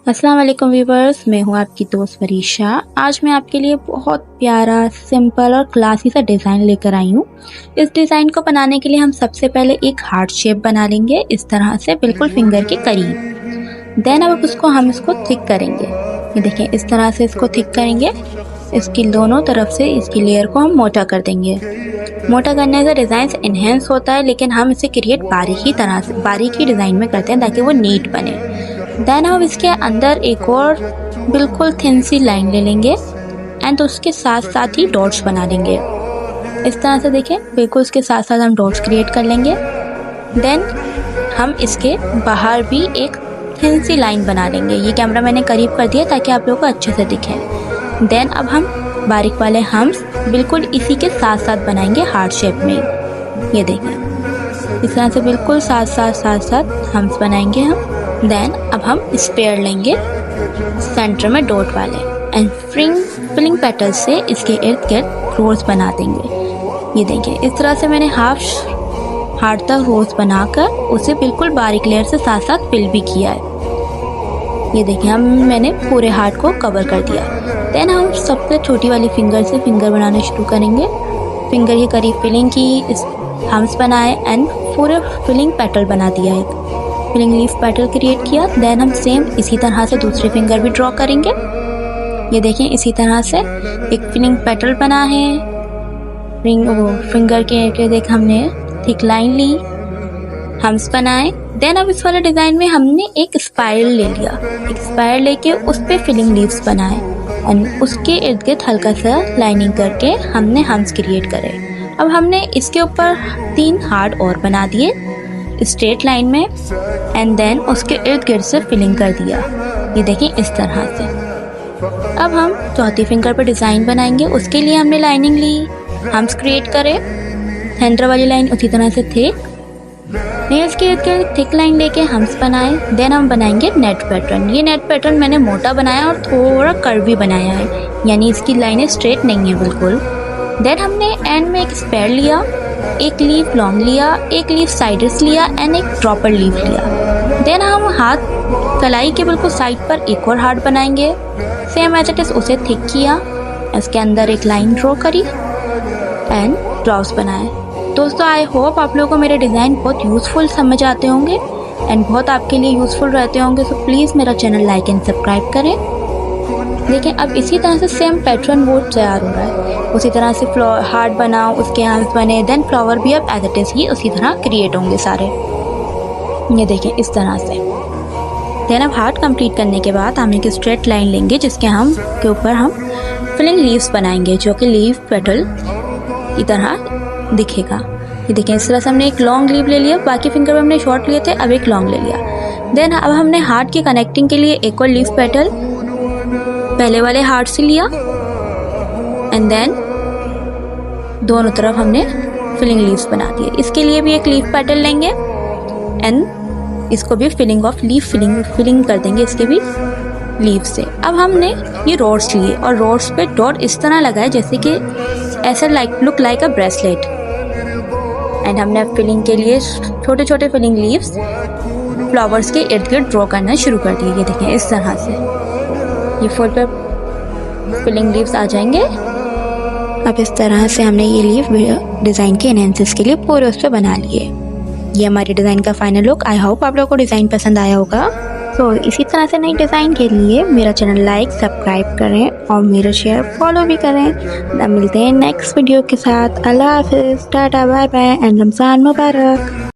अस्सलाम वालेकुम व्यूवर्स, मैं हूँ आपकी दोस्त वरीशा। आज मैं आपके लिए बहुत प्यारा, सिंपल और क्लासी सा डिज़ाइन लेकर आई हूँ। इस डिज़ाइन को बनाने के लिए हम सबसे पहले एक हार्ट शेप बना लेंगे, इस तरह से बिल्कुल फिंगर के करीब। देन अब हम इसको थिक करेंगे। ये देखें, इस तरह से इसको थिक करेंगे। इसकी दोनों तरफ से इसकी लेयर को हम मोटा कर देंगे। मोटा करने से डिज़ाइन इन्हेंस होता है, लेकिन हम इसे क्रिएट बारीकी डिज़ाइन में करते हैं ताकि वो नीट बने। देन हम इसके अंदर एक और बिल्कुल थिन सी लाइन ले लेंगे एंड उसके साथ साथ ही डॉट्स बना लेंगे। इस तरह से देखें, बिल्कुल उसके साथ साथ हम डॉट्स क्रिएट कर लेंगे। देन हम इसके बाहर भी एक थिन सी लाइन बना लेंगे। ये कैमरा मैंने करीब कर दिया ताकि आप लोगों को अच्छे से दिखे। देन अब हम बारीक वाले हम्स बिल्कुल इसी के साथ साथ बनाएंगे हार्ट शेप में। ये देखें, इस तरह से बिल्कुल साथ साथ हम्स बनाएंगे हम। देन अब हम स्पेयर लेंगे सेंटर में डॉट वाले एंड फिलिंग पेटल से इसके इर्द गिर्द रोज बना देंगे। ये देखिए, इस तरह से मैंने हाफ हार्ट तक रोज बनाकर उसे बिल्कुल बारीक लेयर से साथ साथ फिल भी किया है। ये देखिए, मैंने पूरे हार्ट को कवर कर दिया। देन हम सबसे छोटी वाली फिंगर से फिंगर बनाना शुरू करेंगे। फिंगर के करीब फिलिंग की हम्स बनाए एंड पूरे फिलिंग पेटल बना दिया है। फिलिंग लीफ पेटल क्रिएट किया। देन हम सेम इसी तरह से दूसरी फिंगर भी ड्रॉ करेंगे। ये देखें, इसी तरह से एक फिलिंग पेटल बना है। फिंगर के देख हमने थिक लाइन ली, हम्स बनाए। देन अब इस वाले डिज़ाइन में हमने एक स्पाइरल ले लिया। एक स्पाइरल लेके उस पर फिलिंग लीव्स बनाए एंड उसके इर्द गिर्द हल्का सा लाइनिंग करके हमने हम्स क्रिएट करे। अब हमने इसके ऊपर 3 हार्ट और बना दिए स्ट्रेट लाइन में एंड देन उसके इर्द गिर्द से फिलिंग कर दिया। ये देखिए, इस तरह से। अब हम चौथी फिंगर पर डिज़ाइन बनाएंगे। उसके लिए हमने लाइनिंग ली, हम्स क्रिएट करे, सेंटर वाली लाइन उसी तरह से थिक, नेल्स के इर्द गिर्द थिक लाइन लेके हम्स बनाए। देन हम बनाएंगे नेट पैटर्न। ये नेट पैटर्न मैंने मोटा बनाया और थोड़ा कर्वी बनाया है, यानी इसकी लाइनें स्ट्रेट नहीं है बिल्कुल। देन हमने एंड में एक स्पेयर लिया, एक लीफ लॉन्ग लिया, एक लीफ साइडर्स लिया एंड एक ड्रॉपर लीफ लिया। देन हम हाथ कलाई के बिल्कुल साइड पर एक और हार्ट बनाएंगे। सेम एज इट इज उसे थिक किया, इसके अंदर एक लाइन ड्रॉ करी एंड ड्रॉप्स बनाए। दोस्तों, आई होप आप लोगों को मेरे डिज़ाइन बहुत यूज़फुल समझ आते होंगे एंड बहुत आपके लिए यूज़फुल रहते होंगे। तो प्लीज़ मेरा चैनल लाइक एंड सब्सक्राइब करें। देखिए, अब इसी तरह से सेम पैटर्न वो तैयार हो रहा है। उसी तरह से हार्ट बनाओ, उसके हम्स बने, देन फ्लावर भी अब एज इट इज़ ही उसी तरह क्रिएट होंगे सारे। ये देखें, इस तरह से। देन अब हार्ट कंप्लीट करने के बाद हम एक स्ट्रेट लाइन लेंगे जिसके के ऊपर हम फिलिंग लीव्स बनाएंगे, जो कि लीफ पेटल की तरह दिखेगा। ये देखें, इस तरह से हमने एक लॉन्ग लीव ले लिया, बाकी फिंगर में हमने शॉर्ट लिए थे, अब एक लॉन्ग ले लिया। देन अब हमने हार्ट की कनेक्टिंग के लिए एक और लीफ पेटल पहले वाले हार्ट से लिया एंड देन दोनों तरफ हमने फिलिंग लीव्स बना दिए। इसके लिए भी एक लीफ पेटल लेंगे एंड इसको भी फिलिंग कर देंगे इसके भी लीव से। अब हमने ये रोड्स लिए और रोड्स पे डॉट इस तरह लगाए जैसे कि ऐसा look like a bracelet and हमने फिलिंग के लिए छोटे छोटे फिलिंग लीव्स फ्लावर्स के इर्द गिर्द ड्रॉ करना शुरू कर दिए। ये देखें, इस तरह से ये फुल पे फिलिंग लीव्स आ जाएंगे। अब इस तरह से हमने ये लीव डिज़ाइन के एनहेंसेस के लिए पूरे उस पर बना लिए। ये हमारे डिज़ाइन का फाइनल लुक। आई होप आप लोगों को डिज़ाइन पसंद आया होगा। तो इसी तरह से नई डिज़ाइन के लिए मेरा चैनल लाइक सब्सक्राइब करें और मेरा शेयर फॉलो भी करें। अब मिलते हैं नेक्स्ट वीडियो के साथ। अल्लाह हाफिज़, tata, bye bye and Ramzan Mubarak.